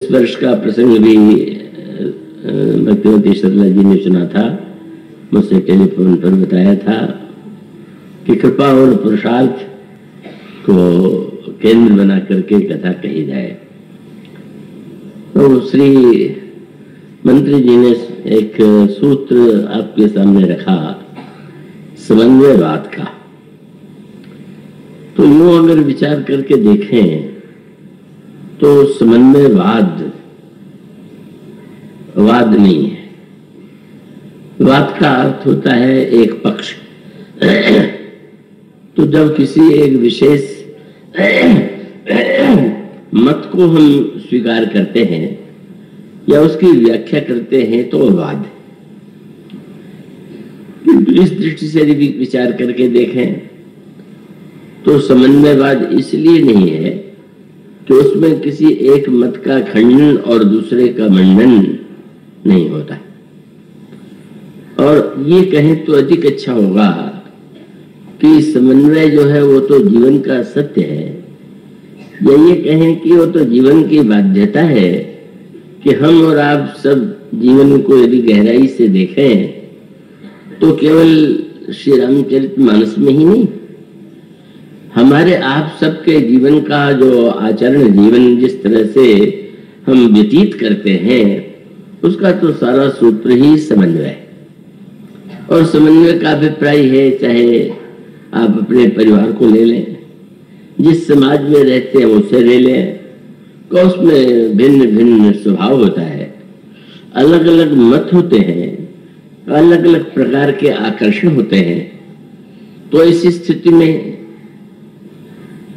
इस वर्ष का प्रसंग भी भक्तिवती सरला जी ने सुना था, मुझसे टेलीफोन पर बताया था कि कृपा और पुरुषार्थ को केंद्र बना करके कथा कही जाए। तो श्री मंत्री जी ने एक सूत्र आपके सामने रखा समन्वयवाद का। तो यूं अगर विचार करके देखें तो समन्वयवाद वाद नहीं है। वाद का अर्थ होता है एक पक्ष। तो जब किसी एक विशेष मत को हम स्वीकार करते हैं या उसकी व्याख्या करते हैं तो वाद। इस दृष्टि से यदि विचार करके देखें तो समन्वयवाद इसलिए नहीं है कि उसमें किसी एक मत का खंडन और दूसरे का मंडन नहीं होता। और ये कहें तो अधिक अच्छा होगा कि समन्वय जो है वो तो जीवन का सत्य है, या ये कहें कि वो तो जीवन की बाध्यता है कि हम और आप सब जीवन को यदि गहराई से देखें तो केवल श्री रामचरितमानस में ही नहीं, हमारे आप सबके जीवन का जो आचरण, जीवन जिस तरह से हम व्यतीत करते हैं, उसका तो सारा सूत्र ही समन्वय है। और समन्वय का अभिप्राय है, चाहे आप अपने परिवार को ले लें, जिस समाज में रहते हैं उसे ले लें, तो उसमें भिन्न भिन्न स्वभाव होता है, अलग अलग मत होते हैं, अलग अलग प्रकार के आकर्षण होते हैं। तो इस स्थिति में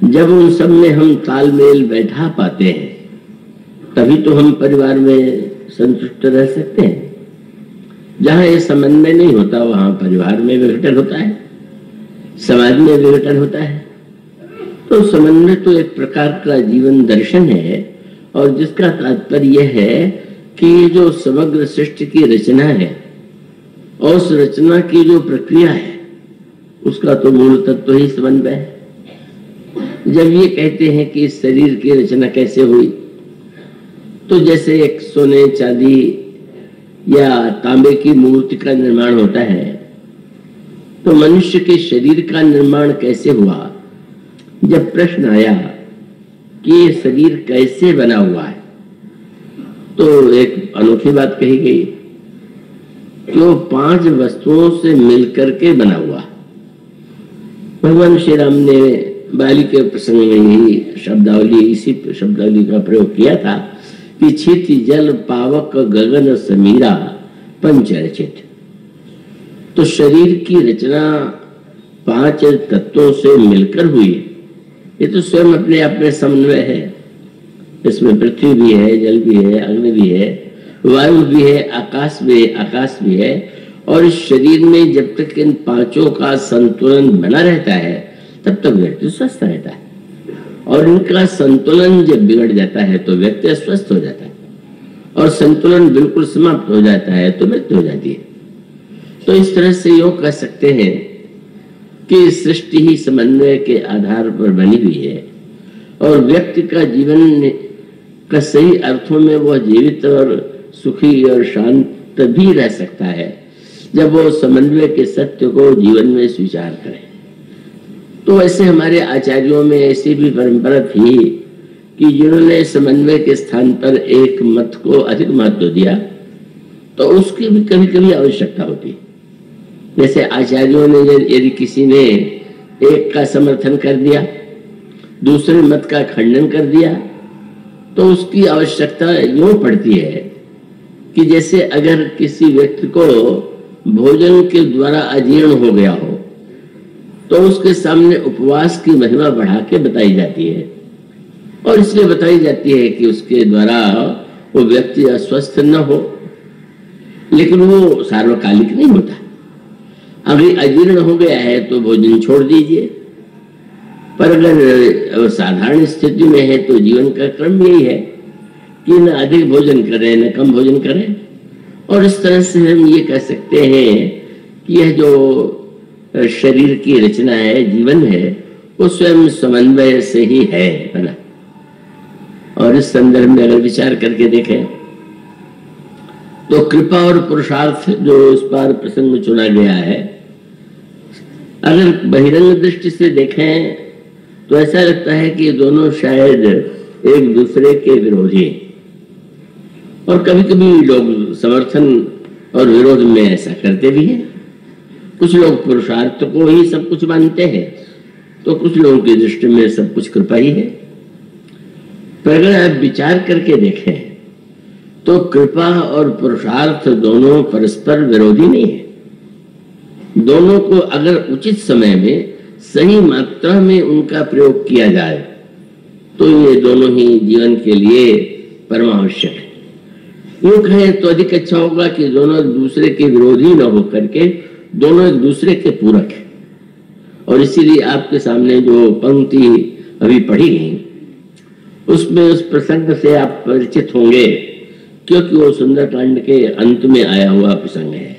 जब उन सब में हम तालमेल बैठा पाते हैं तभी तो हम परिवार में संतुष्ट रह सकते हैं। जहां ये समन्वय नहीं होता वहां परिवार में विघटन होता है, समाज में विघटन होता है। तो समन्वय तो एक प्रकार का जीवन दर्शन है, और जिसका तात्पर्य यह है कि जो समग्र सृष्टि की रचना है और उस रचना की जो प्रक्रिया है उसका तो मूल तत्व ही समन्वय है। जब ये कहते हैं कि इस शरीर की रचना कैसे हुई, तो जैसे एक सोने चांदी या तांबे की मूर्ति का निर्माण होता है, तो मनुष्य के शरीर का निर्माण कैसे हुआ। जब प्रश्न आया कि ये शरीर कैसे बना हुआ है, तो एक अनोखी बात कही गई कि वो 5 वस्तुओं से मिलकर के बना हुआ। भगवान श्री राम ने बाली के प्रसंग में ही शब्दावली, इसी शब्दावली का प्रयोग किया था कि क्षिति जल पावक गगन समीरा पंच रचित। तो शरीर की रचना 5 तत्वों से मिलकर हुई। ये तो स्वयं अपने आप में समन्वय है। इसमें पृथ्वी भी है, जल भी है, अग्नि भी है, वायु भी है, आकाश भी है। और इस शरीर में जब तक इन 5 का संतुलन बना रहता है तब तक व्यक्ति स्वस्थ रहता है, और इनका संतुलन जब बिगड़ जाता है तो व्यक्ति अस्वस्थ हो जाता है, और संतुलन बिल्कुल समाप्त हो जाता है तो मृत्यु हो जाती है। तो इस तरह से यूं कह सकते हैं कि सृष्टि ही समन्वय के आधार पर बनी हुई है, और व्यक्ति का जीवन का सही अर्थों में वह जीवित और सुखी और शांत भी रह सकता है जब वो समन्वय के सत्य को जीवन में स्वीकार करे। तो ऐसे हमारे आचार्यों में ऐसी भी परंपरा थी कि जिन्होंने समन्वय के स्थान पर एक मत को अधिक महत्व दिया, तो उसकी भी कभी कभी आवश्यकता होती। जैसे आचार्यों ने यदि किसी ने एक का समर्थन कर दिया, दूसरे मत का खंडन कर दिया, तो उसकी आवश्यकता यूं पड़ती है कि जैसे अगर किसी व्यक्ति को भोजन के द्वारा अजीर्ण हो गया हो तो उसके सामने उपवास की महिमा बढ़ा के बताई जाती है, और इसलिए बताई जाती है कि उसके द्वारा वो व्यक्ति अस्वस्थ न हो। लेकिन वो सार्वकालिक नहीं होता। अभी अजीर्ण हो गया है तो भोजन छोड़ दीजिए, पर अगर साधारण स्थिति में है तो जीवन का क्रम यही है कि न अधिक भोजन करें न कम भोजन करें। और इस तरह से हम ये कह सकते हैं कि यह जो शरीर की रचना है, जीवन है, वो स्वयं समन्वय से ही है बना। और इस संदर्भ में अगर विचार करके देखें तो कृपा और पुरुषार्थ जो इस बार प्रसंग चुना गया है, अगर बहिरंग दृष्टि से देखें तो ऐसा लगता है कि दोनों शायद एक दूसरे के विरोधी हैं। और कभी कभी लोग समर्थन और विरोध में ऐसा करते भी हैं। कुछ लोग पुरुषार्थ को ही सब कुछ मानते हैं, तो कुछ लोगों की दृष्टि में सब कुछ कृपा ही है। पर अगर आप विचार करके देखें तो कृपा और पुरुषार्थ दोनों परस्पर विरोधी नहीं है। दोनों को अगर उचित समय में सही मात्रा में उनका प्रयोग किया जाए तो ये दोनों ही जीवन के लिए परमावश्यक है। यूं कहें तो अधिक अच्छा होगा कि दोनों एक दूसरे के विरोधी न हो करके दोनों एक दूसरे के पूरक है। और इसीलिए आपके सामने जो पंक्ति अभी पढ़ी गई उसमें उस प्रसंग से आप परिचित होंगे, क्योंकि वो सुंदरकांड के अंत में आया हुआ प्रसंग है।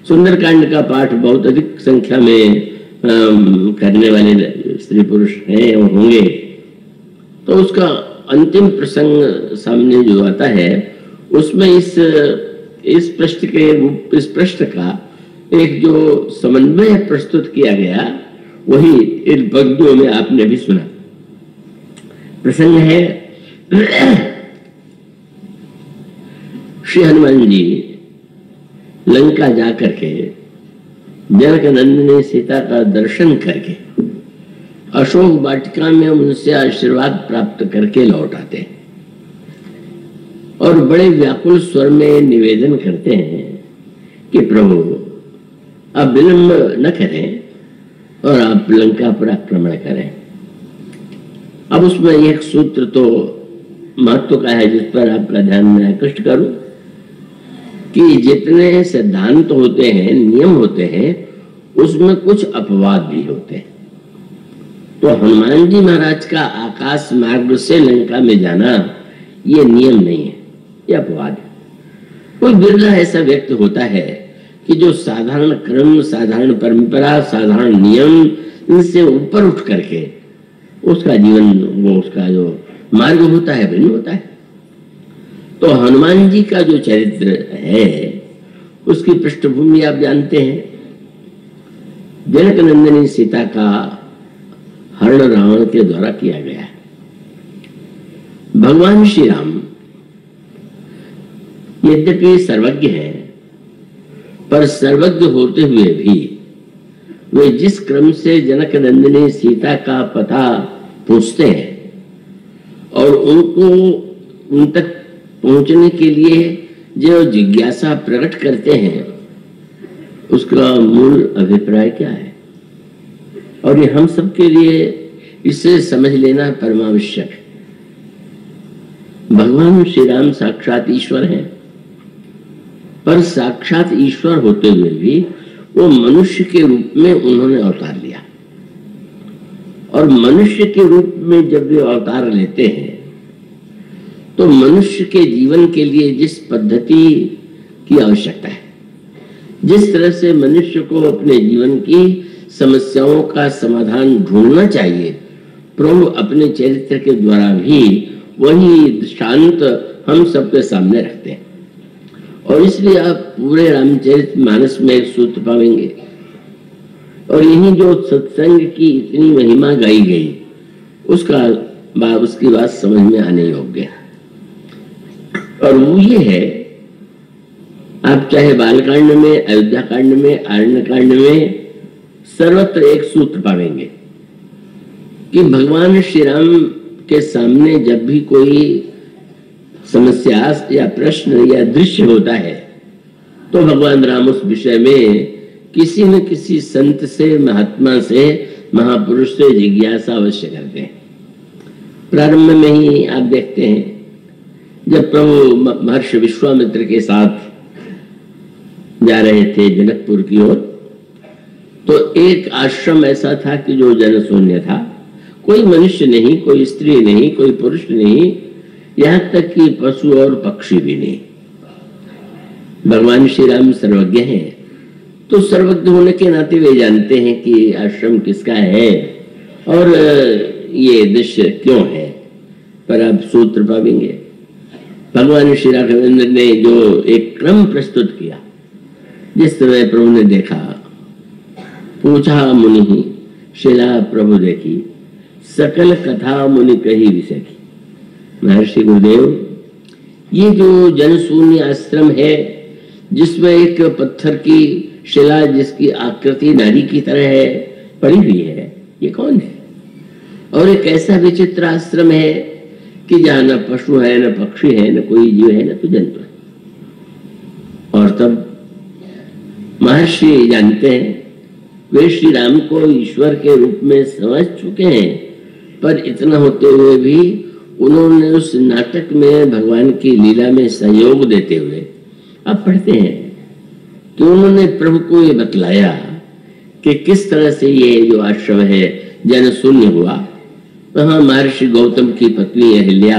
सुंदरकांड का पाठ बहुत अधिक संख्या में करने वाले स्त्री पुरुष हैं और होंगे, तो उसका अंतिम प्रसंग सामने जो आता है उसमें इस पृष्ठ का एक जो समन्वय प्रस्तुत किया गया वही इन पंक्तियों में आपने भी सुना। प्रसंग है श्री हनुमान जी लंका जाकर के जनक नंदिनी सीता का दर्शन करके अशोक वाटिका में उनसे आशीर्वाद प्राप्त करके लौट आते हैं और बड़े व्याकुल स्वर में निवेदन करते हैं कि प्रभु अब विलंब न करें और आप लंका पर आक्रमण करें। अब उसमें एक सूत्र तो महत्व का है जिस पर आपका ध्यान मैं आकृष्ट करूं कि जितने सिद्धांत होते हैं, नियम होते हैं, उसमें कुछ अपवाद भी होते हैं। तो हनुमान जी महाराज का आकाश मार्ग से लंका में जाना ये नियम नहीं है, ये अपवाद है। कोई बिरला ऐसा व्यक्ति होता है कि जो साधारण क्रम, साधारण परंपरा, साधारण नियम, इनसे ऊपर उठ करके उसका जीवन, वो उसका जो मार्ग होता है भिन्न होता है। तो हनुमान जी का जो चरित्र है उसकी पृष्ठभूमि आप जानते हैं। जनक नंदिनी सीता का हरण रावण के द्वारा किया गया है। भगवान श्री राम यद्यपि सर्वज्ञ है, पर सर्वज्ञ होते हुए भी वे जिस क्रम से जनक नंदिनी सीता का पता पूछते हैं और उनको उन तक पहुंचने के लिए जो जिज्ञासा प्रकट करते हैं, उसका मूल अभिप्राय क्या है। और ये हम सबके लिए इसे समझ लेना परमावश्यक है। भगवान श्री राम साक्षात ईश्वर हैं, पर साक्षात ईश्वर होते हुए भी वो मनुष्य के रूप में उन्होंने अवतार लिया। और मनुष्य के रूप में जब वे अवतार लेते हैं तो मनुष्य के जीवन के लिए जिस पद्धति की आवश्यकता है, जिस तरह से मनुष्य को अपने जीवन की समस्याओं का समाधान ढूंढना चाहिए, प्रभु अपने चरित्र के द्वारा भी वही दृष्टांत हम सबके सामने रखते हैं। और इसलिए आप पूरे रामचरितमानस में एक सूत्र पाएंगे। और यही जो सत्संग की इतनी महिमा गाई गई उसकी बात समझ में आने योग्य है। और वो ये है, आप चाहे बालकांड में, अयोध्या कांड में, आरण्य कांड में सर्वत्र एक सूत्र पाएंगे कि भगवान श्री राम के सामने जब भी कोई समस्या या प्रश्न या दृश्य होता है तो भगवान राम उस विषय में किसी न किसी संत से, महात्मा से, महापुरुष से जिज्ञासा अवश्य करते हैं। प्रारंभ में ही आप देखते हैं जब प्रभु महर्षि विश्वामित्र के साथ जा रहे थे जनकपुर की ओर, तो एक आश्रम ऐसा था कि जो जनशून्य था। कोई मनुष्य नहीं, कोई स्त्री नहीं, कोई पुरुष नहीं, यहां तक कि पशु और पक्षी भी नहीं। भगवान श्री राम सर्वज्ञ हैं, तो सर्वज्ञ होने के नाते वे जानते हैं कि आश्रम किसका है और ये दृश्य क्यों है। पर आप सूत्र पाएंगे। भगवान श्री राघवेंद्र ने जो एक क्रम प्रस्तुत किया, जिस तरह प्रभु ने देखा, पूछा मुनि शिला प्रभु देखी, सकल कथा मुनि कही विषय की। महर्षि गुरुदेव, ये जो जनशून्य आश्रम है जिसमें एक पत्थर की शिला जिसकी आकृति नारी की तरह है पड़ी हुई है, ये कौन है? और एक ऐसा विचित्र आश्रम है कि जहां न पशु है, न पक्षी है, न कोई जीव है, न कोई जंतु है। और तब महर्षि जानते हैं, वे श्री राम को ईश्वर के रूप में समझ चुके हैं, पर इतना होते हुए भी उन्होंने उस नाटक में भगवान की लीला में सहयोग देते हुए, अब पढ़ते हैं कि उन्होंने प्रभु को ये बतलाया कि किस तरह से ये जो आश्रम है जन शून्य हुआ। वहां महर्षि गौतम की पत्नी अहिल्या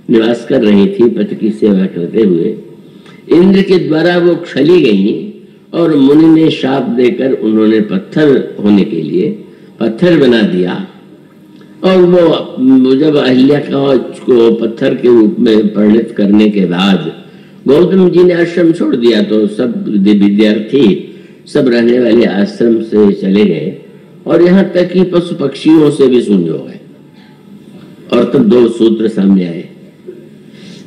निवास कर रही थी, पति की सेवा करते हुए। इंद्र के द्वारा वो छली गई और मुनि ने शाप देकर उन्होंने पत्थर होने के लिए पत्थर बना दिया। और वो जब अहिल्या को पत्थर के रूप में परिणत करने के बाद गौतम जी ने आश्रम छोड़ दिया, तो सब विद्यार्थी सब रहने वाले आश्रम से चले गए और यहाँ तक कि पशु पक्षियों से भी शून्य हो गए। और तब दो सूत्र सामने आए।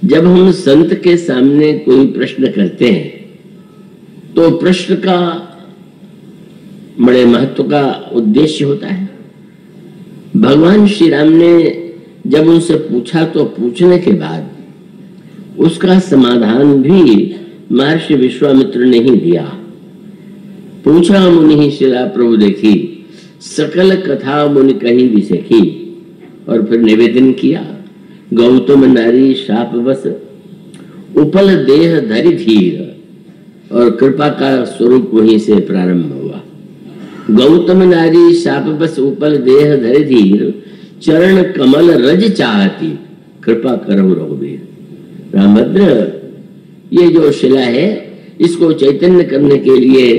जब हम संत के सामने कोई प्रश्न करते हैं तो प्रश्न का बड़े महत्व का उद्देश्य होता है। भगवान श्री राम ने जब उनसे पूछा तो पूछने के बाद उसका समाधान भी महर्षि विश्वामित्र ने ही दिया। पूछा मुनि शिला प्रभु देखी, सकल कथा मुनि कही विसेखी। और फिर निवेदन किया, गौतम नारी शाप बस उपल देह धरि धीर। और कृपा का स्वरूप वहीं से प्रारंभ हुआ। गौतम नारी शाप बस उपल देह धरि धीर, चरण कमल रज चाहती, कृपा करो रघुवीर। रामभद्र, ये जो शिला है इसको चैतन्य करने के लिए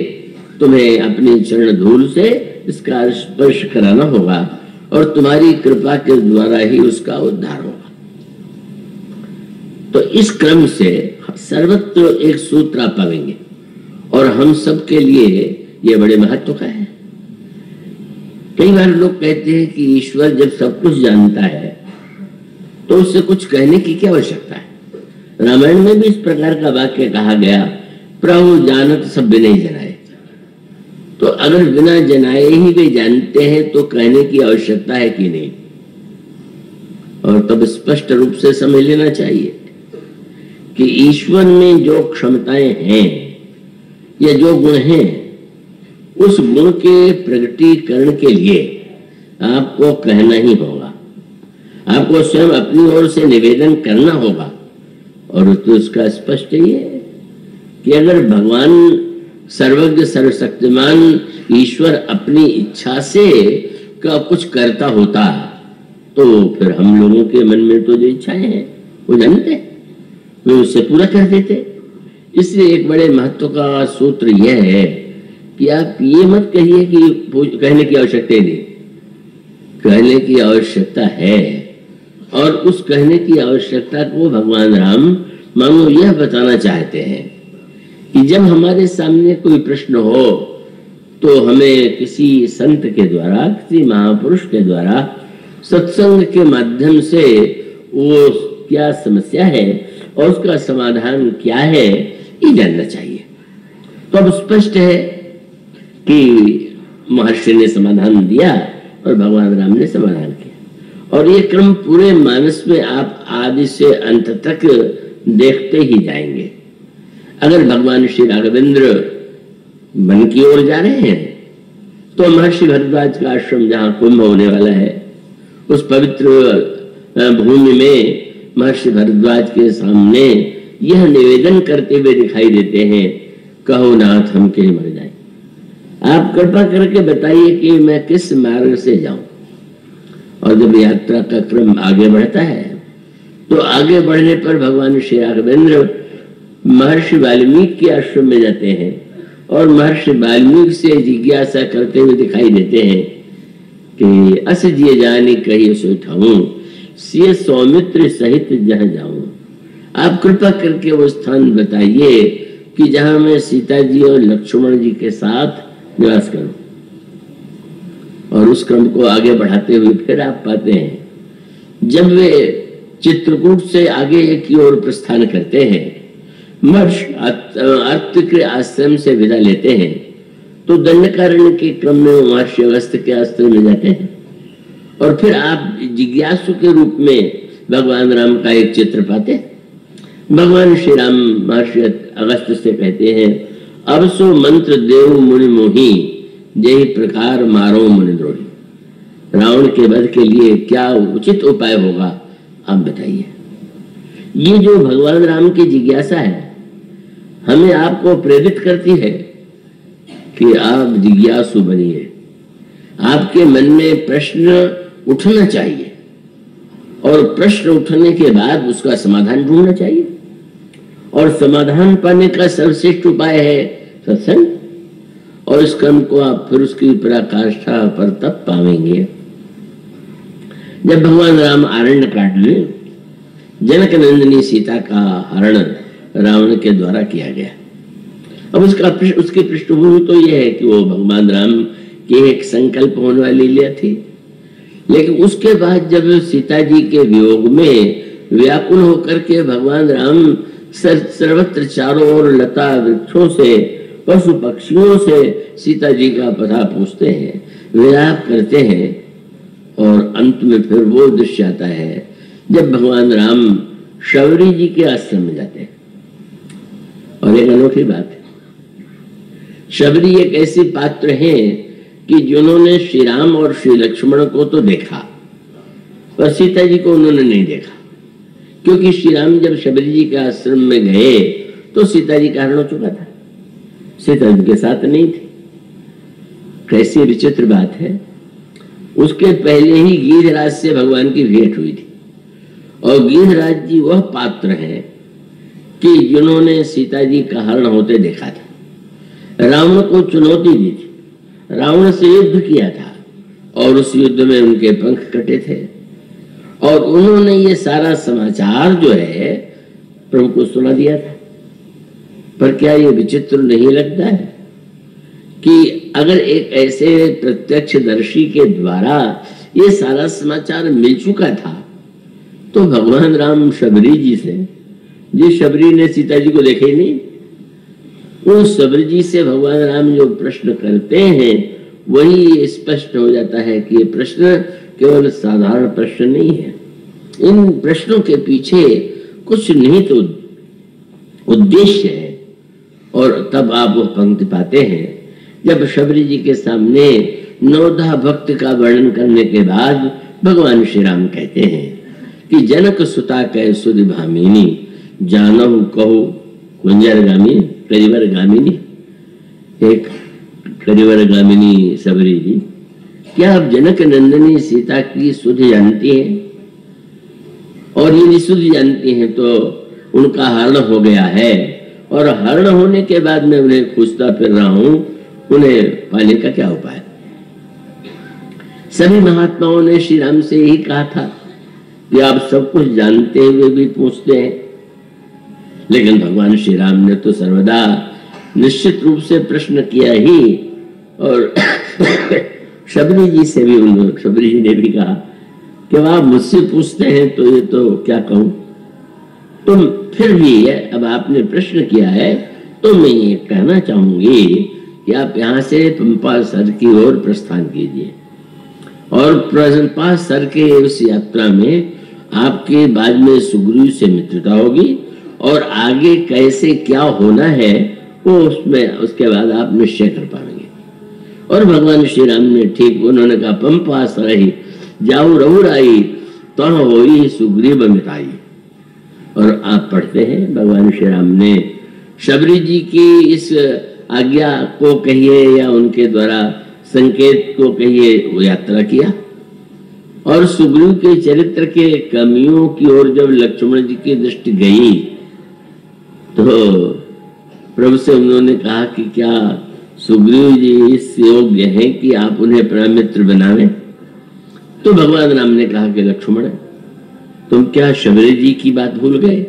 तुम्हें अपनी चरण धूल से इसका स्पर्श कराना होगा और तुम्हारी कृपा के द्वारा ही उसका उद्धार होगा। तो इस क्रम से सर्वत्र एक सूत्र आप पाएंगे और हम सब के लिए ये बड़े महत्व का है। कई बार लोग कहते हैं कि ईश्वर जब सब कुछ जानता है तो उससे कुछ कहने की क्या आवश्यकता है। रामायण में भी इस प्रकार का वाक्य कहा गया, प्रभु जानत सब बिना ही जनाए। तो अगर बिना जनाए ही वे जानते हैं तो कहने की आवश्यकता है कि नहीं। और तब स्पष्ट रूप से समझ लेना चाहिए कि ईश्वर में जो क्षमताएं हैं या जो गुण हैं, उस गुण के प्रकटीकरण के लिए आपको कहना ही होगा। आपको स्वयं अपनी ओर से निवेदन करना होगा। और तो उसका स्पष्ट ही है कि अगर भगवान सर्वज्ञ सर्वशक्तिमान ईश्वर अपनी इच्छा से का कुछ करता होता तो फिर हम लोगों के मन में तो जो इच्छाएं हैं वो जानते, वे उससे पूरा कर देते। इसलिए एक बड़े महत्व का सूत्र यह है कि आप ये मत कहिए कि कहने की आवश्यकता नहीं, कहने की आवश्यकता है। और उस कहने की आवश्यकता को भगवान राम मानो यह बताना चाहते हैं कि जब हमारे सामने कोई प्रश्न हो तो हमें किसी संत के द्वारा, किसी महापुरुष के द्वारा सत्संग के माध्यम से वो क्या समस्या है और उसका समाधान क्या है ये जानना चाहिए। तो अब स्पष्ट है कि महर्षि ने समाधान दिया और भगवान राम ने समाधान किया। और ये क्रम पूरे मानस में आप आदि से अंत तक देखते ही जाएंगे। अगर भगवान श्री राघवेंद्र मन की ओर जा रहे हैं तो महर्षि भरद्वाज का आश्रम जहां कुंभ होने वाला है, उस पवित्र भूमि में महर्षि भरद्वाज के सामने यह निवेदन करते हुए दिखाई देते हैं, कहो नाथ हम के मर जाए, आप कृपा करके बताइए कि मैं किस मार्ग से जाऊं। और जब यात्रा का क्रम आगे बढ़ता है तो आगे बढ़ने पर भगवान श्री राघवेंद्र महर्षि वाल्मीकि के आश्रम में जाते हैं और महर्षि वाल्मीकि से जिज्ञासा करते हुए दिखाई देते हैं कि अस जिए जाने कही सोठाऊं, सिय सौमित्र सहित जहां जाऊं। आप कृपा करके वो स्थान बताइए कि जहां मैं सीता जी और लक्ष्मण जी के साथ निवास करूं। और उस क्रम को आगे बढ़ाते हुए फिर आप पाते हैं जब वे चित्रकूट से आगे की ओर प्रस्थान करते हैं, महर्षि अत्रि के आश्रम से विदा लेते हैं, तो दंडकारण्य के क्रम में महर्षि अगस्त्य के आश्रम में जाते हैं। और फिर आप जिज्ञासु के रूप में भगवान राम का एक चित्र पाते हैं। भगवान श्री राम महर्षि अगस्त्य से कहते हैं, अब सो मंत्र देव मुनि मोही, जय प्रकार मारो मुनिद्रोही। रावण के वध के लिए क्या उचित उपाय होगा, आप बताइए। ये जो भगवान राम की जिज्ञासा है हमें आपको प्रेरित करती है कि आप जिज्ञासु बनिए। आपके मन में प्रश्न उठना चाहिए और प्रश्न उठने के बाद उसका समाधान ढूंढना चाहिए। और समाधान पाने का सर्वश्रेष्ठ उपाय है सत्संग। और इस क्रम को आप फिर उसकी पराकाष्ठा पर तब पाएंगे जब भगवान राम आरण्य कांड में जनक नंदिनी सीता का हरण रावण के द्वारा किया गया। अब उसकी पृष्ठभूमि तो यह है कि वो भगवान राम की एक संकल्प होने वाली लीला थी। लेकिन उसके बाद जब सीता जी के वियोग में व्याकुल होकर के भगवान राम सर्वत्र चारों ओर लता वृक्षों से पशु पक्षियों से सीता जी का पता पूछते हैं, विलाप करते हैं, और अंत में फिर वो दृश्य आता है जब भगवान राम शबरी जी के आश्रम में जाते हैं। और एक अनोखी बात है, शबरी एक ऐसी पात्र है कि जिन्होंने श्री राम और श्री लक्ष्मण को तो देखा पर सीता जी को उन्होंने नहीं देखा, क्योंकि श्री राम जब शबरी जी के आश्रम में गए तो सीता जी का हरण हो चुका था, सीता जी के साथ नहीं थी। कैसी विचित्र बात है, उसके पहले ही गिरिराज से भगवान की भेंट हुई थी। और गिरिराज जी वह पात्र हैं कि जिन्होंने सीता जी का हरण होते देखा था, रावण को चुनौती दी थी, रावण से युद्ध किया था और उस युद्ध में उनके पंख कटे थे। और उन्होंने ये सारा समाचार जो है प्रभु को सुना दिया था। पर क्या ये विचित्र नहीं लगता है कि अगर एक ऐसे प्रत्यक्षदर्शी के द्वारा ये सारा समाचार मिल चुका था तो भगवान राम शबरी जी से, जी शबरी ने सीता जी को देखा ही नहीं, उस शबरी जी से भगवान राम जो प्रश्न करते हैं वही स्पष्ट हो जाता है कि ये प्रश्न केवल साधारण प्रश्न नहीं है। इन प्रश्नों के पीछे कुछ निहित उद्देश्य है। और तब आप वो पंक्ति पाते हैं जब शबरी जी के सामने नवधा भक्त का वर्णन करने के बाद भगवान श्री राम कहते हैं कि जनक सुता कह सुधि भामिनी, जानहु कहो कुंजर गामिनी, करिवर गामिनी। एक करिवर गामिनी शबरी जी, क्या आप जनक नंदिनी सीता की सुधि जानती हैं? और यदि सुधि जानती हैं तो उनका हरण हो गया है, और हरण होने के बाद मैं उन्हें खोजता फिर रहा हूं, उन्हें पाने का क्या उपाय? सभी महात्माओं ने श्री राम से यही कहा था कि आप सब कुछ जानते हुए भी पूछते हैं। लेकिन भगवान श्री राम ने तो सर्वदा निश्चित रूप से प्रश्न किया ही। और शबरी जी से भी शबरी जी ने भी कहा कि आप मुझसे पूछते हैं तो ये तो क्या कहूं, तुम फिर भी है, अब आपने प्रश्न किया है तो मैं ये कहना चाहूंगी कि आप यहाँ से पंपा सर की ओर प्रस्थान कीजिए। और पंपा सर के उस यात्रा में आपके बाद में सुग्रीव से मित्रता होगी और आगे कैसे क्या होना है वो उसमें उसके बाद आप निश्चय कर पाएंगे। और भगवान श्री राम ने ठीक उन्होंने कहा, पंपा सरहि जाऊ रघुराई तह होई सुग्रीव मिताई। और आप पढ़ते हैं भगवान श्री राम ने शबरी जी की इस आज्ञा को कहिए या उनके द्वारा संकेत को कहिए वो यात्रा किया। और सुग्रीव के चरित्र के कमियों की ओर जब लक्ष्मण जी की दृष्टि गई तो प्रभु से उन्होंने कहा कि क्या सुग्रीव जी इस योग्य हैं कि आप उन्हें अपना मित्र बनावें? तो भगवान राम ने कहा कि लक्ष्मण तुम क्या शबरी जी की बात भूल गए?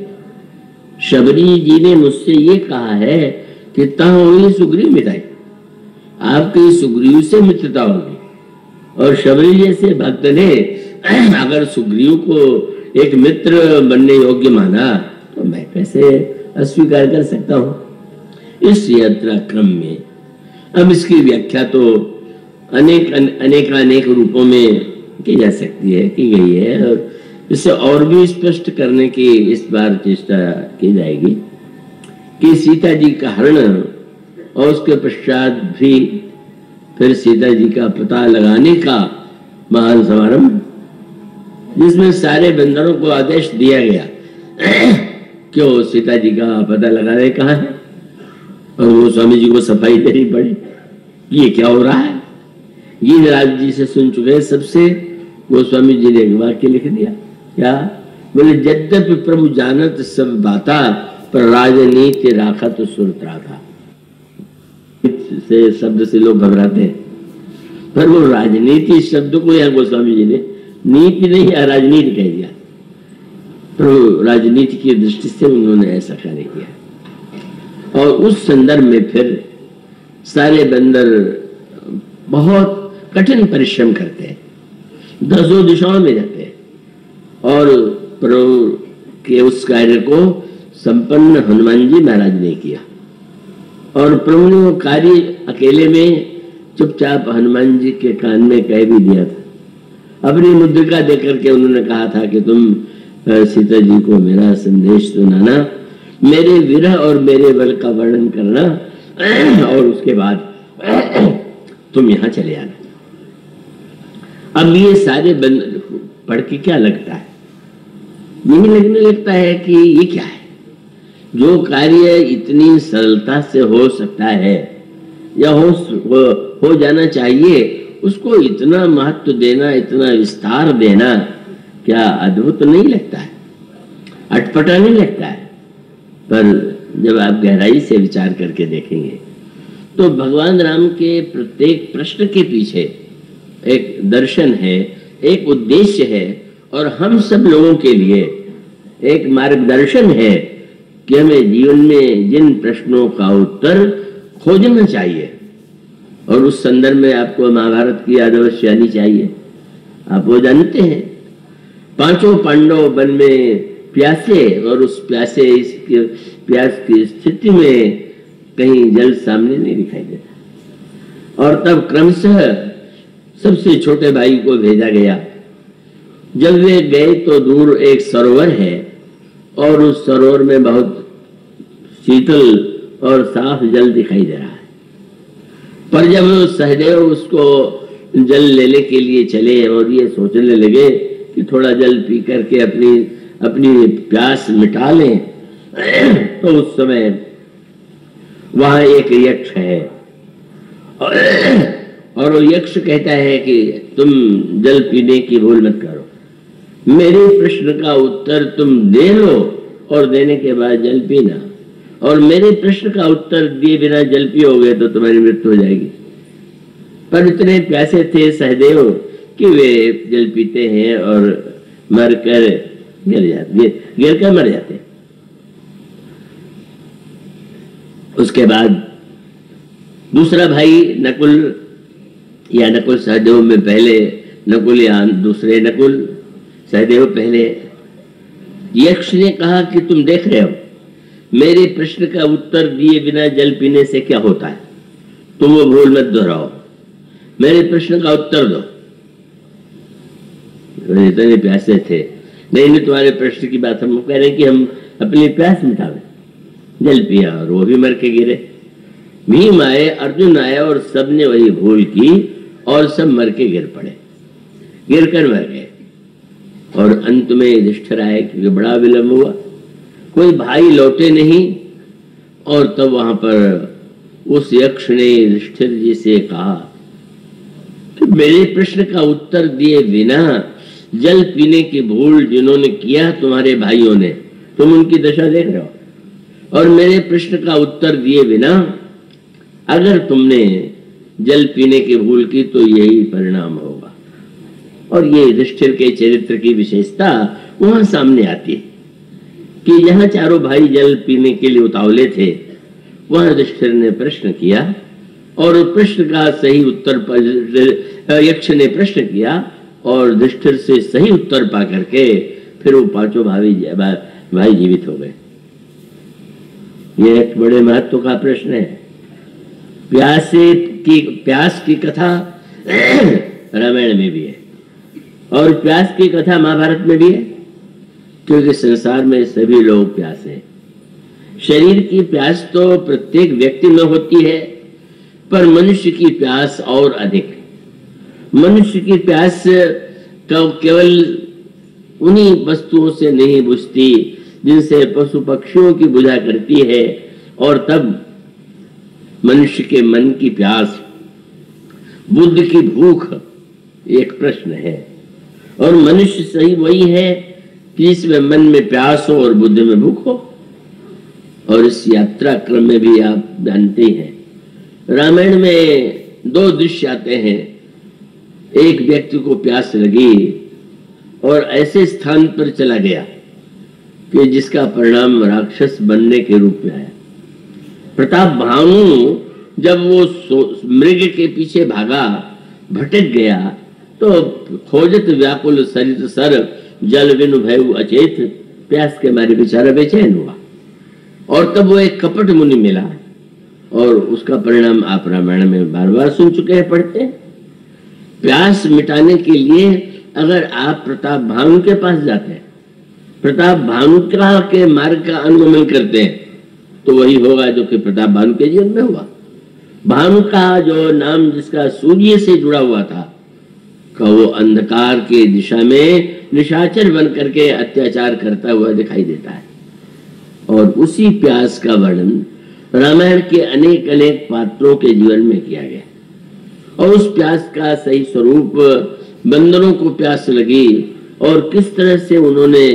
शबरी जी ने मुझसे ये कहा है कि ताऊ हुई सुग्रीव मिताई, आपकी सुग्रीव से मित्रता होगी। और शबरी जैसे भक्त ने अगर सुग्रीव को एक मित्र बनने योग्य माना तो मैं कैसे अस्वीकार कर सकता हूं। इस यात्रा क्रम में अब इसकी व्याख्या तो अनेक रूपों में की जा सकती है, की गई है, और इसे और भी स्पष्ट करने की इस बार चेष्टा की जाएगी कि सीता जी का हरण और उसके पश्चात भी फिर सीता जी का पता लगाने का महान समारंभ, जिसमें सारे बंदरों को आदेश दिया गया क्यों सीता जी का पता लगाने कहा है, और वो स्वामी जी को सफाई देनी पड़ी, ये क्या हो रहा है। गिरिराज जी से सुन चुके सबसे, गोस्वामी जी ने एक वाक्य लिख दिया, क्या बोले, यद्यपि प्रभु जानत सब बाता, पर राजनीति राखा तो सुरता था। से शब्द से लोग घबराते हैं, पर वो राजनीति शब्द को यहाँ गोस्वामी जी ने नीति नहीं राजनीति कह दिया। तो राजनीति की दृष्टि से उन्होंने ऐसा कार्य किया। और उस संदर्भ में फिर सारे बंदर बहुत कठिन परिश्रम करते हैं, दसों दिशाओं में जाते हैं, और प्रभु के उस कार्य को संपन्न हनुमान जी महाराज ने किया। और प्रभु ने वो कार्य अकेले में चुपचाप हनुमान जी के कान में कह भी दिया था। अपनी मुद्रिका देकर के उन्होंने कहा था कि तुम सीता जी को मेरा संदेश सुनाना, मेरे विरह और मेरे बल का वर्णन करना, और उसके बाद तुम यहां चले आना। अब ये सारे बंद पढ़ के क्या लगता है, यही लगने लगता है कि ये क्या है, जो कार्य इतनी सरलता से हो सकता है या हो जाना चाहिए, उसको इतना महत्व देना, इतना विस्तार देना, क्या अद्भुत नहीं लगता है, अटपटा नहीं लगता है। पर जब आप गहराई से विचार करके देखेंगे तो भगवान राम के प्रत्येक प्रश्न के पीछे एक दर्शन है, एक उद्देश्य है, और हम सब लोगों के लिए एक मार्गदर्शन है कि हमें जीवन में जिन प्रश्नों का उत्तर खोजना चाहिए। और उस संदर्भ में आपको महाभारत की याद अवश्य आनी चाहिए। आप वो जानते हैं, पांचों पांडव वन में प्यासे, और उस प्यास की स्थिति में कहीं जल सामने नहीं दिखाई देता, और तब क्रमशः सबसे छोटे भाई को भेजा गया। जब वे गए तो दूर एक सरोवर है, और उस सरोवर में बहुत शीतल और साफ जल दिखाई दे रहा है। पर जब सहदेव उसको जल लेने के लिए चले और ये सोचने लगे कि थोड़ा जल पी करके अपनी प्यास मिटा लें, तो उस समय वहां एक यक्ष है, और वो यक्ष कहता है कि तुम जल पीने की भूल मत करो, मेरे प्रश्न का उत्तर तुम दे लो और देने के बाद जल पीना, और मेरे प्रश्न का उत्तर दिए बिना जल पियोगे तो तुम्हारी मृत्यु हो जाएगी। पर इतने प्यासे थे सहदेव कि वे जल पीते हैं और गिर कर मर जाते। उसके बाद दूसरा भाई नकुल, या नकुल सहदेव में पहले नकुल या दूसरे नकुल, सहदेव पहले, यक्ष ने कहा कि तुम देख रहे हो, मेरे प्रश्न का उत्तर दिए बिना जल पीने से क्या होता है, तुम वो भूल मत दोहराओ, मेरे प्रश्न का उत्तर दो। इतने प्यासे थे, नहीं तुम्हारे प्रश्न की बात हम कह रहे हैं कि हम अपनी प्यास मिटावे। जल पिया और वो भी मर के गिरे। भीम आए, अर्जुन आया, और सबने वही भूल की और सब मर के गिर पड़े, गिर कर मर गए। और अंत में युधिष्ठिर आए क्योंकि बड़ा विलंब हुआ, कोई भाई लौटे नहीं। और तब वहां पर उस यक्ष ने युधिष्ठिर जी से कहा कि मेरे प्रश्न का उत्तर दिए बिना जल पीने की भूल जिन्होंने किया तुम्हारे भाइयों ने, तुम उनकी दशा देख रहे हो, और मेरे प्रश्न का उत्तर दिए बिना अगर तुमने जल पीने की भूल की तो यही परिणाम होगा। और ये युधिष्ठिर के चरित्र की विशेषता वहां सामने आती है कि जहां चारों भाई जल पीने के लिए उतावले थे, वहां युधिष्ठिर ने प्रश्न किया और प्रश्न का सही उत्तर पर यक्ष ने प्रश्न किया और युधिष्ठिर से सही उत्तर पा करके फिर वो पांचों भाई जीवित हो गए। ये एक बड़े महत्व का प्रश्न है। प्यास की कथा रामायण में भी है और प्यास की कथा महाभारत में भी है, क्योंकि संसार में सभी लोग प्यास हैं। शरीर की प्यास तो प्रत्येक व्यक्ति में होती है, पर मनुष्य की प्यास और अधिक। मनुष्य की प्यास केवल उन्हीं वस्तुओं से नहीं बुझती जिनसे पशु पक्षियों की बुझा करती है, और तब मनुष्य के मन की प्यास, बुद्ध की भूख एक प्रश्न है। और मनुष्य सही वही है कि इसमें मन में प्यास हो और बुद्धि में भूख हो। और इस यात्रा क्रम में भी आप जानते हैं, रामायण में दो दृश्य आते हैं। एक व्यक्ति को प्यास लगी और ऐसे स्थान पर चला गया कि जिसका परिणाम राक्षस बनने के रूप में आया। प्रताप भानु जब वो मृग के पीछे भागा, भटक गया, तो खोजत व्याकुल सरित सर जल बिनु भयउ अचेत, प्यास के मारे बेचारा बेचैन हुआ। और तब वो एक कपट मुनि मिला और उसका परिणाम आप रामायण में बार बार सुन चुके हैं, पढ़ते हैं। प्यास मिटाने के लिए अगर आप प्रताप भानु के पास जाते हैं, प्रताप भानु के मार्ग का अनुगमन करते हैं, तो वही होगा जो कि प्रताप भानु के जीवन में हुआ। भानु का जो नाम जिसका सूर्य से जुड़ा हुआ था, का वो अंधकार के दिशा में निशाचर बन करके अत्याचार करता हुआ दिखाई देता है। और उसी प्यास का वर्णन रामायण के अनेक अनेक पात्रों के जीवन में किया गया। और उस प्यास का सही स्वरूप, बंदरों को प्यास लगी और किस तरह से उन्होंने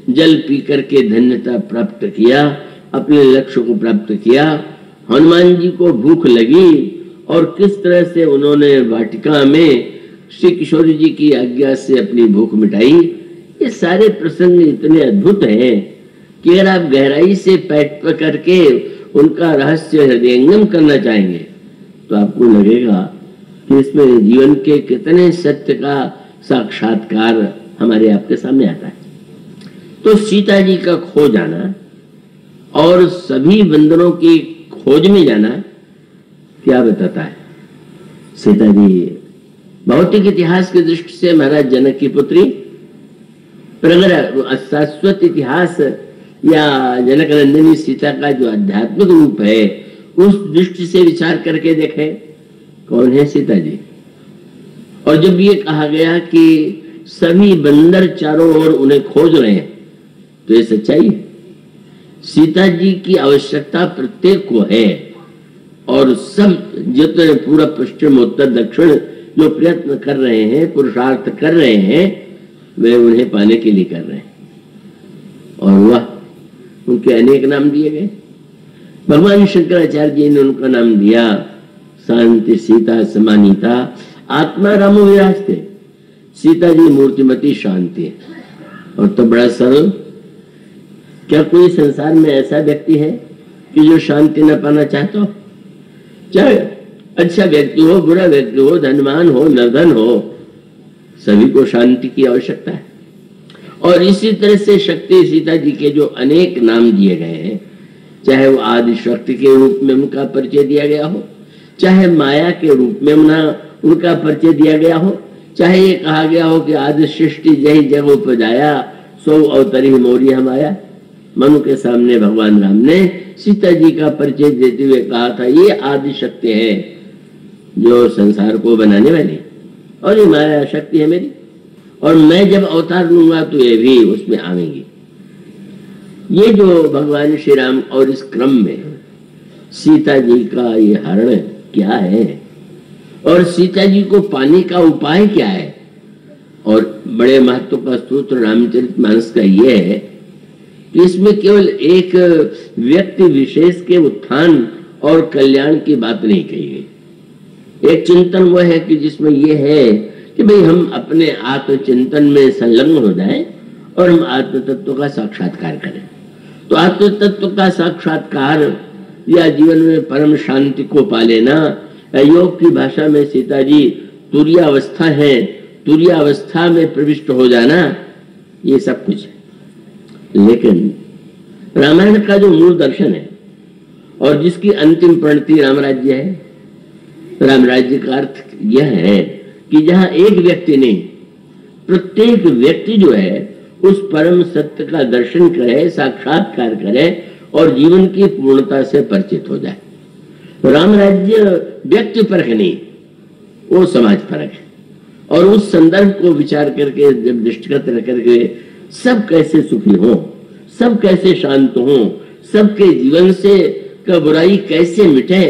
जल पी करके धन्यता प्राप्त किया, अपने लक्ष्य को प्राप्त किया। हनुमान जी को भूख लगी और किस तरह से उन्होंने वाटिका में श्री किशोर जी की आज्ञा से अपनी भूख मिटाई। ये सारे प्रसंग इतने अद्भुत हैं कि अगर आप गहराई से पैठ पकड़ के उनका रहस्य हृदयंगम करना चाहेंगे, तो आपको लगेगा कि इसमें जीवन के कितने सत्य का साक्षात्कार हमारे आपके सामने आता है। तो सीता जी का खो जाना और सभी बंदरों की खोज में जाना क्या बताता है? सीता जी भौतिक इतिहास की दृष्टि से महाराज जनक की पुत्री, पर अगर शाश्वत इतिहास या जनक नंदिनी सीता का जो आध्यात्मिक रूप है उस दृष्टि से विचार करके देखें, कौन है सीता जी? और जब ये कहा गया कि सभी बंदर चारों ओर उन्हें खोज रहे हैं, तो ये सच्चाई है। सीता जी की आवश्यकता प्रत्येक को है और सब जितने पूरा पश्चिम उत्तर दक्षिण जो प्रयत्न कर रहे हैं, पुरुषार्थ कर रहे हैं, वे उन्हें पाने के लिए कर रहे हैं। और वह उनके अनेक नाम दिए गए। भगवान शंकराचार्य जी ने उनका नाम दिया शांति सीता समानीता आत्मा रामो विराजते। सीता जी मूर्तिमती शांति है। और तो बड़ा सरल, क्या कोई संसार में ऐसा व्यक्ति है कि जो शांति न पाना चाहता हो? चाहे अच्छा व्यक्ति हो, बुरा व्यक्ति हो, धनवान हो, निर्धन हो, सभी को शांति की आवश्यकता है। और इसी तरह से शक्ति सीता जी के जो अनेक नाम दिए गए हैं, चाहे वो आदि शक्ति के रूप में उनका परिचय दिया गया हो, चाहे माया के रूप में उनका परिचय दिया गया हो, चाहे ये कहा गया हो कि आदि सृष्टि जय जग उपजाया सो अवतरी मोरी हमाया। मनु के सामने भगवान राम ने सीता जी का परिचय देते हुए कहा था, ये आदि शक्ति है जो संसार को बनाने वाली, और ये माया शक्ति है मेरी, और मैं जब अवतार लूंगा तो ये भी उसमें आवेंगी। ये जो भगवान श्री राम और इस क्रम में सीता जी का ये हरण क्या है और सीता जी को पाने का उपाय क्या है? और बड़े महत्व का सूत्र रामचरितमानस का ये है कि इसमें केवल एक व्यक्ति विशेष के उत्थान और कल्याण की बात नहीं कही गई। एक चिंतन वह है कि जिसमें यह है कि भाई हम अपने आत्मचिंतन में संलग्न हो जाएं और हम आत्म तत्व का साक्षात्कार करें। तो आत्म तत्व का साक्षात्कार या जीवन में परम शांति को पा लेना, योग की भाषा में सीता जी तुर्यावस्था है, तुर्यावस्था में प्रविष्ट हो जाना, ये सब कुछ है। लेकिन रामायण का जो मूल दर्शन है और जिसकी अंतिम परिणति रामराज्य है, रामराज्य का अर्थ यह है कि जहां एक व्यक्ति नहीं, प्रत्येक व्यक्ति जो है उस परम सत्य का दर्शन करे, साक्षात्कार करे और जीवन की पूर्णता से परिचित हो जाए। रामराज्य व्यक्ति परख नहीं, वो समाज परख है। और उस संदर्भ को विचार करके जब दृष्टिगत रख करके सब कैसे सुखी हो, सब कैसे शांत हो, सबके जीवन से का बुराई कैसे मिटे,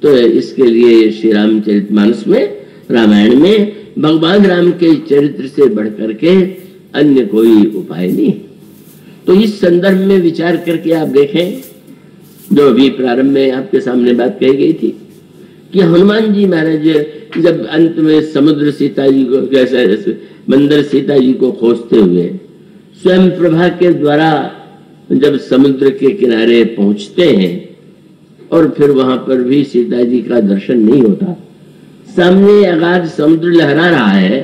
तो इसके लिए श्री रामचरितमानस में, रामायण में भगवान राम के चरित्र से बढ़ करके अन्य कोई उपाय नहीं। तो इस संदर्भ में विचार करके आप देखें, जो अभी प्रारंभ में आपके सामने बात कही गई थी कि हनुमान जी महाराज जब अंत में समुद्र सीता जी को, जैसे मंदिर सीता जी को खोजते हुए स्वयं प्रभा के द्वारा जब समुद्र के किनारे पहुंचते हैं और फिर वहां पर भी सीता जी का दर्शन नहीं होता, सामने अगाध समुद्र लहरा रहा है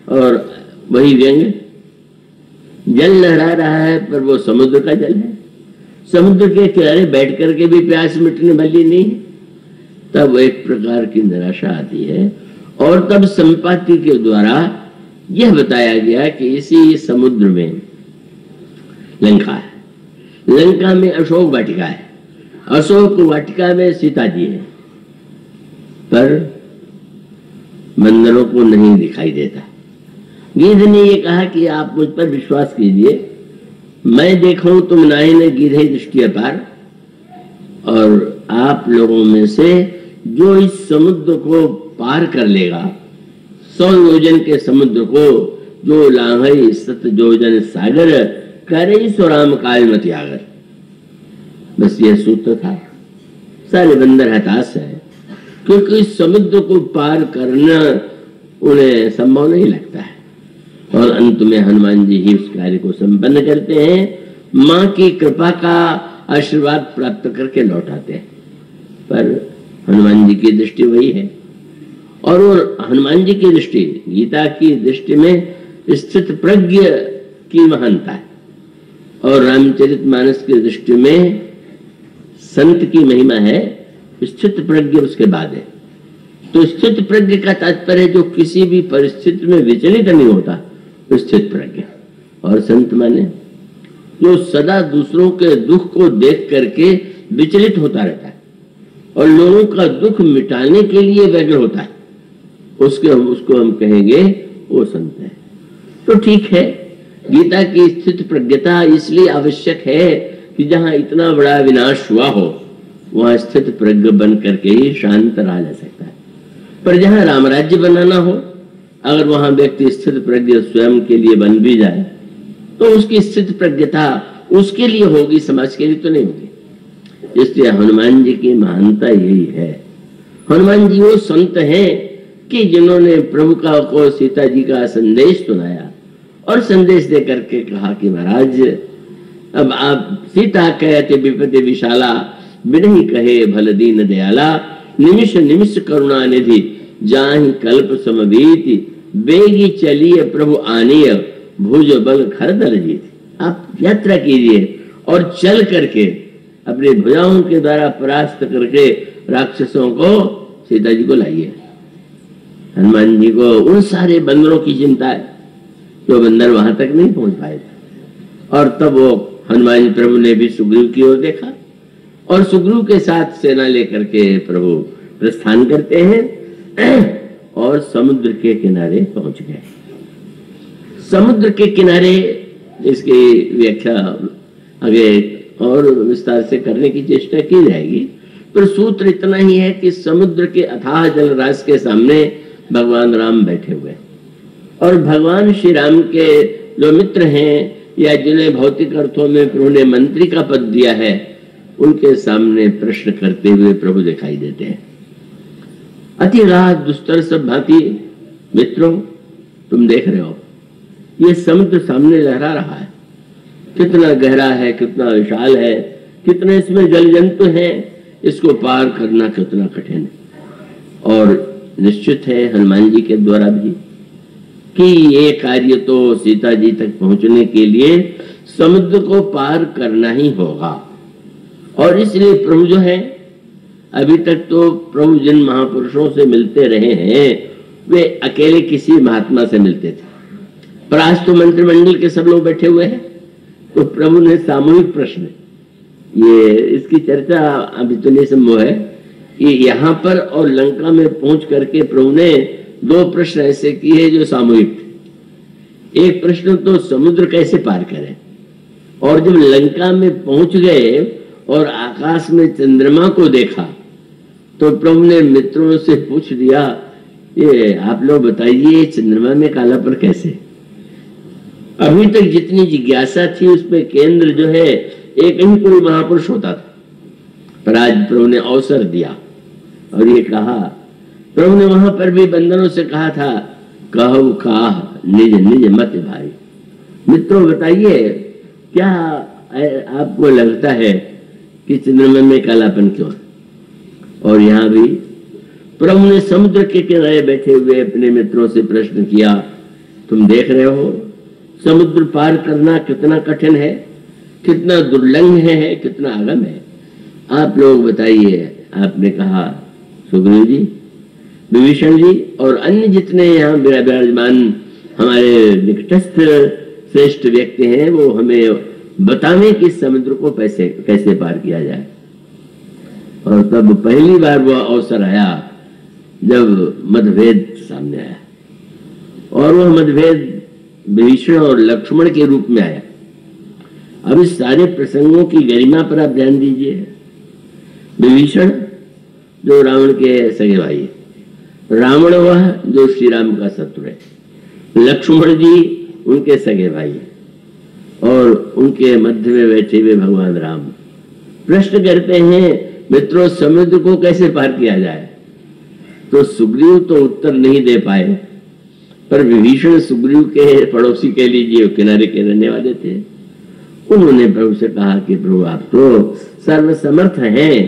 और वही व्यंग जल लहरा रहा है, पर वो समुद्र का जल है। समुद्र के किनारे बैठ करके भी प्यास मिटने वाली नहीं है। तब एक प्रकार की निराशा आती है और तब संपाति के द्वारा यह बताया गया कि इसी समुद्र में लंका है, लंका में अशोक वाटिका है, अशोक वाटिका में सीता जी है, पर बंदरों को नहीं दिखाई देता। गिद्ध ने ये कहा कि आप मुझ पर विश्वास कीजिए, मैं देखूं तुम नाहि ने गिद्धे दृष्टि अपार, और आप लोगों में से जो इस समुद्र को पार कर लेगा, 100 योजन के समुद्र को, जो लांघई 7 योजन सागर, करे सो राम काल मति आगर। बस ये सूत्र था। सारे बंदर हताश है क्योंकि इस समुद्र को पार करना उन्हें संभव नहीं लगता है। और अंत में हनुमान जी ही उस कार्य को संपन्न करते हैं, मां की कृपा का आशीर्वाद प्राप्त करके लौट आते हैं। पर हनुमान जी की दृष्टि वही है, और वो हनुमान जी की दृष्टि गीता की दृष्टि में स्थित प्रज्ञ की महानता है, और रामचरितमानस की दृष्टि में संत की महिमा है, स्थित प्रज्ञ उसके बाद है। तो स्थित प्रज्ञ का तात्पर्य जो किसी भी परिस्थिति में विचलित नहीं होता, स्थित प्रज्ञ। और संत माने जो सदा दूसरों के दुख को देख करके विचलित होता रहता है और लोगों का दुख मिटाने के लिए व्यग्र होता है, उसको हम कहेंगे वो संत है। तो ठीक है, गीता की स्थित प्रज्ञता इसलिए आवश्यक है कि जहां इतना बड़ा विनाश हुआ हो वहां स्थित प्रज्ञ बन करके ही शांत रहा जा सकता है। पर जहां रामराज्य बनाना हो, अगर वहां व्यक्ति स्थित प्रज्ञ स्वयं के लिए बन भी जाए तो उसकी स्थित प्रज्ञता उसके लिए होगी, समाज के लिए तो नहीं होगी। इसलिए हनुमान जी की महानता यही है। हनुमान जी वो संत हैं कि जिन्होंने प्रभु का को सीता जी का संदेश सुनाया और संदेश दे करके कहा कि महाराज अब आप सीता कहते विपति विशाला, बिनहि कहे भल दीन दयाला, निमिष निमिष करुणा निधि, जाहि कल्प समबीति, बेगी चलिए प्रभु आनीय, भुज बल खरदल जीत। आप यात्रा कीजिए और चल करके अपने भुजाओं के द्वारा परास्त करके राक्षसों को सीता जी को लाइए। हनुमान जी को उन सारे बंदरों की चिंता है, जो बंदर वहां तक नहीं पहुंच पाए थे। और तब वो हनुमान प्रभु ने भी सुग्रीव की ओर देखा और सुग्रीव के साथ सेना लेकर के प्रभु प्रस्थान करते हैं और समुद्र के किनारे पहुंच गए। समुद्र के किनारे, इसकी व्याख्या आगे और विस्तार से करने की चेष्टा की जाएगी, पर सूत्र इतना ही है कि समुद्र के अथाह जलराशि के सामने भगवान राम बैठे हुए और भगवान श्री राम के जो मित्र हैं या जिन्हें भौतिक अर्थों में प्रभु ने मंत्री का पद दिया है, उनके सामने प्रश्न करते हुए प्रभु दिखाई देते हैं। अति राह दुस्तर सब भांति मित्रों, तुम देख रहे हो ये समुद्र सामने लहरा रहा है, कितना गहरा है, कितना विशाल है, कितने इसमें जल जंतु हैं, इसको पार करना कितना कठिन है। और निश्चित है हनुमान जी के द्वारा भी कि ये कार्य तो सीता जी तक पहुंचने के लिए समुद्र को पार करना ही होगा। और इसलिए प्रभु जो है, अभी तक तो प्रभु जिन महापुरुषों से मिलते रहे हैं वे अकेले किसी महात्मा से मिलते थे, पर आज तो मंत्रिमंडल के सब लोग बैठे हुए हैं, तो प्रभु ने सामूहिक प्रश्न, ये इसकी चर्चा अभी तो नहीं संभव है कि यहाँ पर और लंका में पहुंच करके प्रभु ने 2 प्रश्न ऐसे किए जो सामूहिक थे। एक प्रश्न तो समुद्र कैसे पार करें, और जब लंका में पहुंच गए और आकाश में चंद्रमा को देखा तो प्रभु ने मित्रों से पूछ दिया, ये आप लोग बताइए चंद्रमा में कालापन कैसे। अभी तक जितनी जिज्ञासा थी उसमें केंद्र जो है एक ही कोई महापुरुष होता था, पर आज प्रभु ने अवसर दिया और ये कहा, प्रभु ने वहां पर भी बंदरों से कहा था, कहु काह निज निज मत भाई। मित्रों बताइए क्या आपको लगता है कि चंद्रमा में कालापन क्यों है? और यहाँ भी प्रभु ने समुद्र के किनारे बैठे हुए अपने मित्रों से प्रश्न किया, तुम देख रहे हो समुद्र पार करना कितना कठिन है, कितना दुर्लंघ है, कितना अगम है, आप लोग बताइए। आपने कहा, सुग्रीव जी, विभीषण जी और अन्य जितने यहाँ विराजमान हमारे निकटस्थ श्रेष्ठ व्यक्ति हैं वो हमें बतावें कि समुद्र को कैसे पार किया जाए। और तब पहली बार वह अवसर आया जब मतभेद सामने आया, और वह मतभेद विभीषण और लक्ष्मण के रूप में आया। अब इस सारे प्रसंगों की गरिमा पर आप ध्यान दीजिए। विभीषण जो रावण के सगे भाई है, रावण वह जो श्री राम का शत्रु है, लक्ष्मण जी उनके सगे भाई है, और उनके मध्य में बैठे हुए भगवान राम प्रश्न करते हैं, मित्रों समुद्र को कैसे पार किया जाए। तो सुग्रीव तो उत्तर नहीं दे पाए, पर विभीषण सुग्रीव के पड़ोसी के लीजिए किनारे के रहने वाले थे, उन्होंने प्रभु से कहा कि प्रभु आप तो सर्वसमर्थ हैं,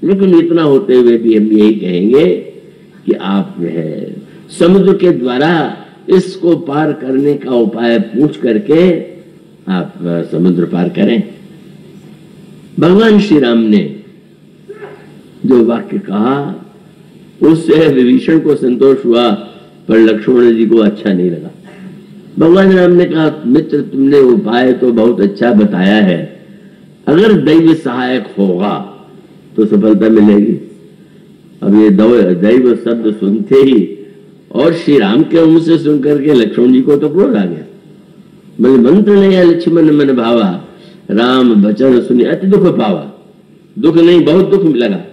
लेकिन इतना होते हुए भी हम यही कहेंगे कि आप जो है समुद्र के द्वारा इसको पार करने का उपाय पूछ करके आप समुद्र पार करें। भगवान श्री राम ने जो वाक्य कहा उससे विभीषण को संतोष हुआ, पर लक्ष्मण जी को अच्छा नहीं लगा। भगवान राम ने कहा, मित्र तुमने उपाय तो बहुत अच्छा बताया है, अगर दैव सहायक होगा तो सफलता मिलेगी। अब ये दैव शब्द सुनते ही और श्री राम के मुंह से सुन करके लक्ष्मण जी को तो क्रोध आ गया। बोले, मंत्र नहीं लक्ष्मण मन भावा, राम वचन सुनी अति दुख पावा। दुख नहीं, बहुत दुख लगा,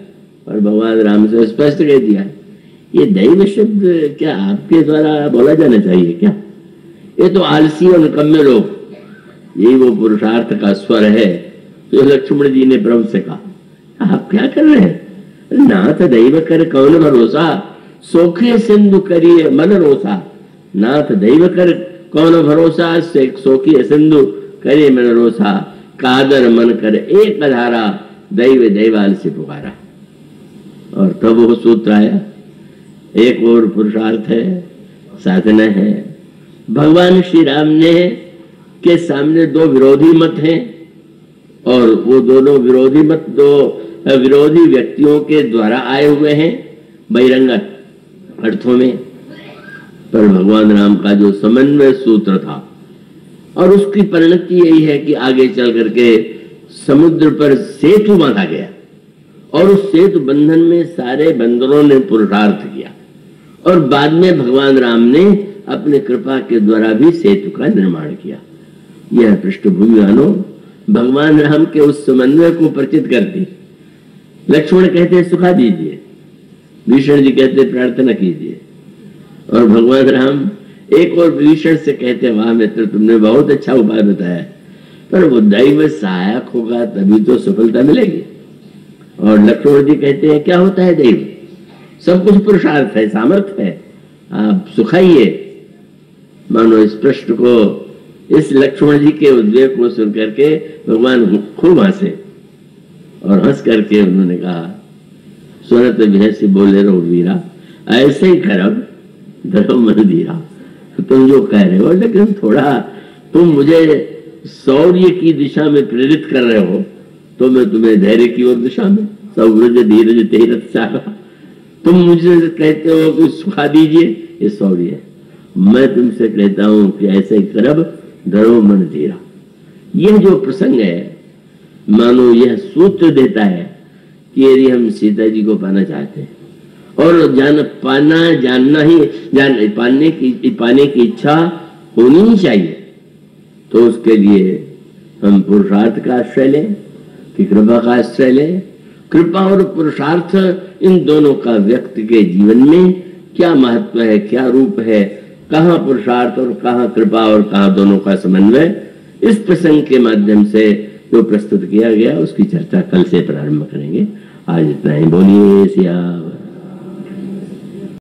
और भगवान राम से स्पष्ट कह दिया, ये दैव शब्द क्या आपके द्वारा बोला जाना चाहिए क्या? ये तो आलसी और निकम्मे लोग, यही वो पुरुषार्थ का स्वर है। तो लक्ष्मण जी ने प्रभु से कहा, आप क्या कर रहे हैं? नाथ दैव कर कौन भरोसा, सोखे सिंधु करिए मन रोसा। नाथ दैव कर कौन भरोसा, सोखी सिंधु करिए मन रोसा। कादर मन कर एक धारा, दैव दैवाल से पुकारा। और तब वो सूत्र आया, एक और पुरुषार्थ है, साधना है। भगवान श्री राम ने के सामने 2 विरोधी मत हैं, और वो दोनों विरोधी मत 2 विरोधी व्यक्तियों के द्वारा आए हुए हैं बहिरंग अर्थों में, पर भगवान राम का जो समन्वय सूत्र था और उसकी परिणति यही है कि आगे चल करके समुद्र पर सेतु बांधा गया, और उस सेतु बंधन में सारे बंदरों ने पुरुषार्थ किया, और बाद में भगवान राम ने अपने कृपा के द्वारा भी सेतु का निर्माण किया। यह पृष्ठभूमि मानो भगवान राम के उस समन्वय को परिचित करती। लक्ष्मण कहते सुखा दीजिए, भीषण जी कहते प्रार्थना कीजिए, और भगवान राम एक और विभीषण से कहते, वाह मित्र तुमने बहुत अच्छा उपाय बताया, पर वो दैव सहायक होगा तभी तो सफलता मिलेगी। और लक्ष्मण जी कहते हैं, क्या होता है दैव? सब कुछ पुरुषार्थ है, सामर्थ्य है, आप सुखाइए। मानो इस प्रश्न को, इस लक्ष्मण जी के उद्वेग को सुन करके भगवान खूब हंसे और हंस करके उन्होंने कहा, सुनत भैंसी बोले रहो वीरा, ऐसे ही करब धर्म मन धीरा। तुम जो कह रहे हो, लेकिन थोड़ा तुम मुझे शौर्य की दिशा में प्रेरित कर रहे हो, तो मैं तुम्हें धैर्य की ओर दिशा में, सौव्रज धीरज तेरथ चाहा। तुम मुझे कहते हो कि सुखा दीजिए, ये शौर्य है। मैं तुमसे कहता हूं कि ऐसे करब धरो मन धीरा। यह जो प्रसंग है, मानो यह सूत्र देता है कि यदि हम सीता जी को पाना चाहते हैं और जानना ही पाने की इच्छा होनी ही चाहिए, तो उसके लिए हम पुरुषार्थ का आश्रय लें कि कृपा का आश्रय लें। कृपा और पुरुषार्थ, इन दोनों का व्यक्ति के जीवन में क्या महत्व है, क्या रूप है, कहाँ पुरुषार्थ और कहाँ कृपा और कहाँ दोनों का समन्वय, इस प्रसंग के माध्यम से जो प्रस्तुत किया गया उसकी चर्चा कल से प्रारंभ करेंगे। आज इतना ही, बोलिए सिया।